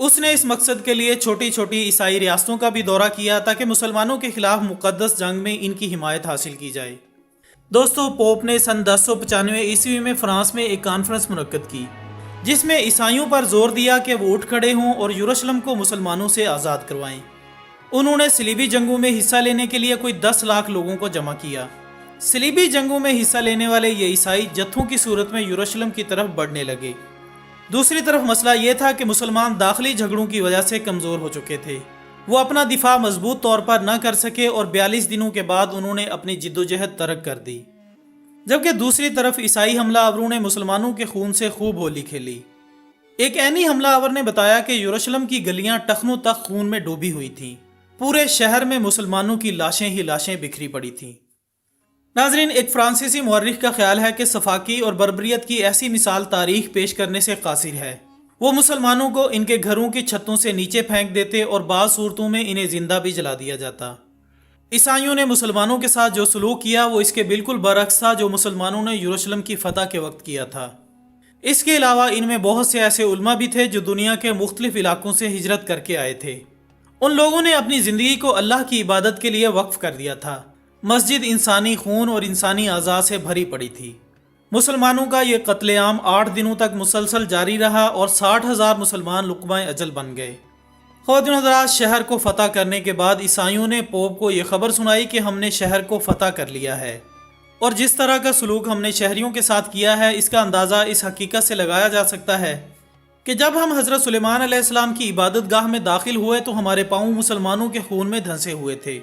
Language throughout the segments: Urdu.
اس نے اس مقصد کے لیے چھوٹی چھوٹی عیسائی ریاستوں کا بھی دورہ کیا تاکہ مسلمانوں کے خلاف مقدس جنگ میں ان کی حمایت حاصل کی جائے۔ دوستو، پوپ نے سن 1095 عیسوی میں فرانس میں ایک کانفرنس منعقد کی جس میں عیسائیوں پر زور دیا کہ وہ اٹھ کھڑے ہوں اور یروشلم کو مسلمانوں سے آزاد کروائیں۔ انہوں نے صلیبی جنگوں میں حصہ لینے کے لیے کوئی 10 لاکھ لوگوں کو جمع کیا۔ صلیبی جنگوں میں حصہ لینے والے یہ عیسائی جتھوں کی صورت میں یروشلم کی طرف بڑھنے لگے۔ دوسری طرف مسئلہ یہ تھا کہ مسلمان داخلی جھگڑوں کی وجہ سے کمزور ہو چکے تھے۔ وہ اپنا دفاع مضبوط طور پر نہ کر سکے اور 42 دنوں کے بعد انہوں نے اپنی جدوجہد ترک کر دی۔ جبکہ دوسری طرف عیسائی حملہ آوروں نے مسلمانوں کے خون سے خوب ہولی کھیلی۔ ایک عینی حملہ آور نے بتایا کہ یروشلم کی گلیاں ٹخنوں تک خون میں ڈوبی ہوئی تھیں۔ پورے شہر میں مسلمانوں کی لاشیں ہی لاشیں بکھری پڑی تھیں۔ ناظرین، ایک فرانسیسی مورخ کا خیال ہے کہ سفاکی اور بربریت کی ایسی مثال تاریخ پیش کرنے سے قاصر ہے۔ وہ مسلمانوں کو ان کے گھروں کی چھتوں سے نیچے پھینک دیتے اور بعض صورتوں میں انہیں زندہ بھی جلا دیا جاتا۔ عیسائیوں نے مسلمانوں کے ساتھ جو سلوک کیا وہ اس کے بالکل برعکس تھا جو مسلمانوں نے یروشلم کی فتح کے وقت کیا تھا۔ اس کے علاوہ ان میں بہت سے ایسے علماء بھی تھے جو دنیا کے مختلف علاقوں سے ہجرت کر کے آئے تھے۔ ان لوگوں نے اپنی زندگی کو اللہ کی عبادت کے لیے وقف کر دیا تھا۔ مسجد انسانی خون اور انسانی اعضاء سے بھری پڑی تھی۔ مسلمانوں کا یہ قتل عام 8 دنوں تک مسلسل جاری رہا اور 60,000 مسلمان لقمہ اجل بن گئے۔ خواتین حضرات، شہر کو فتح کرنے کے بعد عیسائیوں نے پوپ کو یہ خبر سنائی کہ ہم نے شہر کو فتح کر لیا ہے، اور جس طرح کا سلوک ہم نے شہریوں کے ساتھ کیا ہے اس کا اندازہ اس حقیقت سے لگایا جا سکتا ہے کہ جب ہم حضرت سلیمان علیہ السلام کی عبادت گاہ میں داخل ہوئے تو ہمارے پاؤں مسلمانوں کے خون میں دھنسے ہوئے تھے۔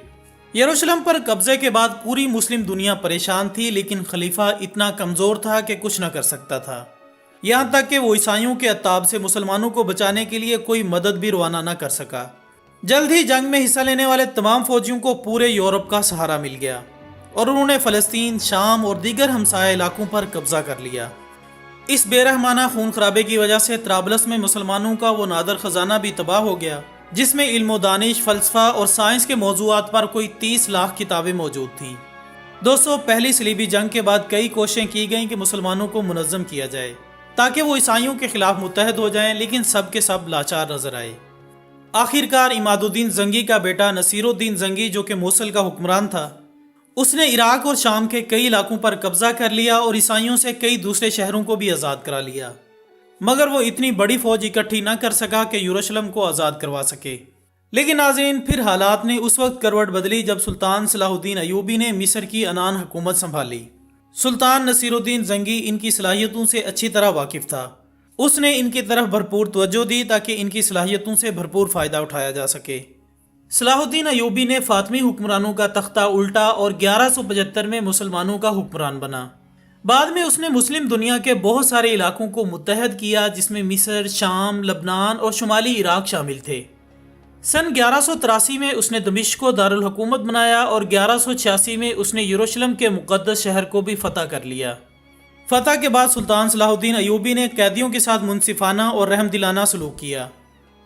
یروشلم پر قبضے کے بعد پوری مسلم دنیا پریشان تھی، لیکن خلیفہ اتنا کمزور تھا کہ کچھ نہ کر سکتا تھا، یہاں تک کہ وہ عیسائیوں کے عتاب سے مسلمانوں کو بچانے کے لیے کوئی مدد بھی روانہ نہ کر سکا۔ جلد ہی جنگ میں حصہ لینے والے تمام فوجیوں کو پورے یورپ کا سہارا مل گیا اور انہوں نے فلسطین، شام اور دیگر ہمسایہ علاقوں پر قبضہ کر لیا۔ اس بے رحمانہ خون خرابے کی وجہ سے طرابلس میں مسلمانوں کا وہ نادر خزانہ بھی تباہ ہو گیا جس میں علم و دانش، فلسفہ اور سائنس کے موضوعات پر کوئی 30 لاکھ کتابیں موجود تھیں۔ دوستو، پہلی صلیبی جنگ کے بعد کئی کوششیں کی گئیں کہ مسلمانوں کو منظم کیا جائے تاکہ وہ عیسائیوں کے خلاف متحد ہو جائیں، لیکن سب کے سب لاچار نظر آئے۔ آخرکار عماد الدین زنگی کا بیٹا نصیر الدین زنگی، جو کہ موصل کا حکمران تھا، اس نے عراق اور شام کے کئی علاقوں پر قبضہ کر لیا اور عیسائیوں سے کئی دوسرے شہروں کو بھی آزاد کرا لیا، مگر وہ اتنی بڑی فوج اکٹھی نہ کر سکا کہ یروشلم کو آزاد کروا سکے۔ لیکن ناظرین، پھر حالات نے اس وقت کروٹ بدلی جب سلطان صلاح الدین ایوبی نے مصر کی عنان حکومت سنبھالی۔ سلطان نصیر الدین زنگی ان کی صلاحیتوں سے اچھی طرح واقف تھا۔ اس نے ان کی طرف بھرپور توجہ دی تاکہ ان کی صلاحیتوں سے بھرپور فائدہ اٹھایا جا سکے۔ صلاح الدین ایوبی نے فاطمی حکمرانوں کا تختہ الٹا اور 1175 میں مسلمانوں کا حکمران بنا۔ بعد میں اس نے مسلم دنیا کے بہت سارے علاقوں کو متحد کیا جس میں مصر، شام، لبنان اور شمالی عراق شامل تھے۔ سن 1183 میں اس نے دمشق کو دارالحکومت بنایا اور 1186 میں اس نے یروشلم کے مقدس شہر کو بھی فتح کر لیا۔ فتح کے بعد سلطان صلاح الدین ایوبی نے قیدیوں کے ساتھ منصفانہ اور رحم دلانہ سلوک کیا۔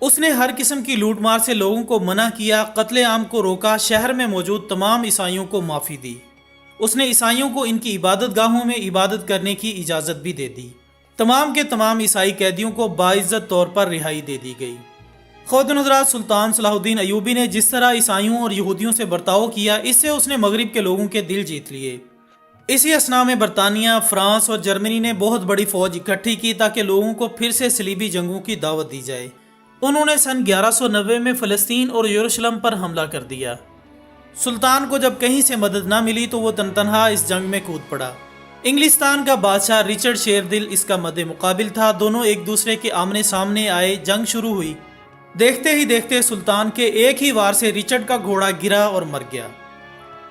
اس نے ہر قسم کی لوٹ مار سے لوگوں کو منع کیا، قتل عام کو روکا، شہر میں موجود تمام عیسائیوں کو معافی دی۔ اس نے عیسائیوں کو ان کی عبادت گاہوں میں عبادت کرنے کی اجازت بھی دے دی۔ تمام کے تمام عیسائی قیدیوں کو باعزت طور پر رہائی دے دی گئی۔ خواتین حضرات، سلطان صلاح الدین ایوبی نے جس طرح عیسائیوں اور یہودیوں سے برتاؤ کیا، اس سے اس نے مغرب کے لوگوں کے دل جیت لیے۔ اسی اثناء میں برطانیہ، فرانس اور جرمنی نے بہت بڑی فوج اکٹھی کی تاکہ لوگوں کو پھر سے صلیبی جنگوں کی دعوت دی جائے۔ انہوں نے سن 1190 میں فلسطین اور یروشلم پر حملہ کر دیا۔ سلطان کو جب کہیں سے مدد نہ ملی تو وہ تنہا اس جنگ میں کود پڑا۔ انگلستان کا بادشاہ رچرڈ شیردل اس کا مد مقابل تھا۔ دونوں ایک دوسرے کے آمنے سامنے آئے، جنگ شروع ہوئی۔ دیکھتے ہی دیکھتے سلطان کے ایک ہی وار سے رچرڈ کا گھوڑا گرا اور مر گیا۔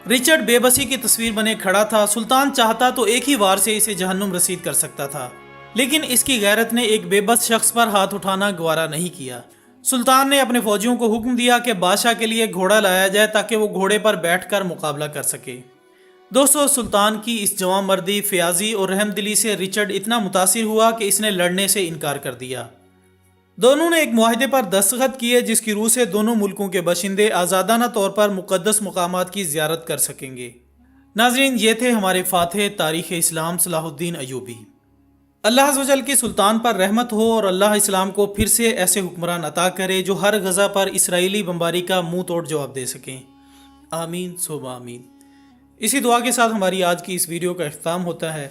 رچرڈ بے بسی کی تصویر بنے کھڑا تھا۔ سلطان چاہتا تو ایک ہی وار سے اسے جہنم رسید کر سکتا تھا، لیکن اس کی غیرت نے ایک بے بس شخص پر ہاتھ اٹھانا گوارا نہیں کیا۔ سلطان نے اپنے فوجیوں کو حکم دیا کہ بادشاہ کے لیے گھوڑا لایا جائے تاکہ وہ گھوڑے پر بیٹھ کر مقابلہ کر سکے۔ دوستو، سلطان کی اس جوان مردی، فیاضی اور رحم دلی سے رچرڈ اتنا متاثر ہوا کہ اس نے لڑنے سے انکار کر دیا۔ دونوں نے ایک معاہدے پر دستخط کیے جس کی روح سے دونوں ملکوں کے باشندے آزادانہ طور پر مقدس مقامات کی زیارت کر سکیں گے۔ ناظرین، یہ تھے ہمارے فاتح تاریخ اسلام صلاح الدین ایوبی۔ اللہ عز و جل کی سلطان پر رحمت ہو اور اللہ اسلام کو پھر سے ایسے حکمران عطا کرے جو ہر غزہ پر اسرائیلی بمباری کا منہ توڑ جواب دے سکیں۔ آمین ثم آمین۔ اسی دعا کے ساتھ ہماری آج کی اس ویڈیو کا اختتام ہوتا ہے۔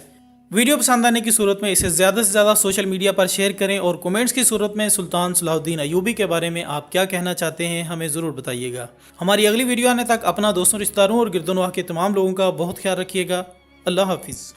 ویڈیو پسند آنے کی صورت میں اسے زیادہ سے زیادہ سوشل میڈیا پر شیئر کریں اور کومنٹس کی صورت میں سلطان صلاح الدین ایوبی کے بارے میں آپ کیا کہنا چاہتے ہیں ہمیں ضرور بتائیے گا۔ ہماری اگلی ویڈیو آنے تک اپنا دوستوں، رشتہ داروں اور گرد و نواح کے تمام لوگوں کا بہت خیال رکھیے گا۔ اللہ حافظ۔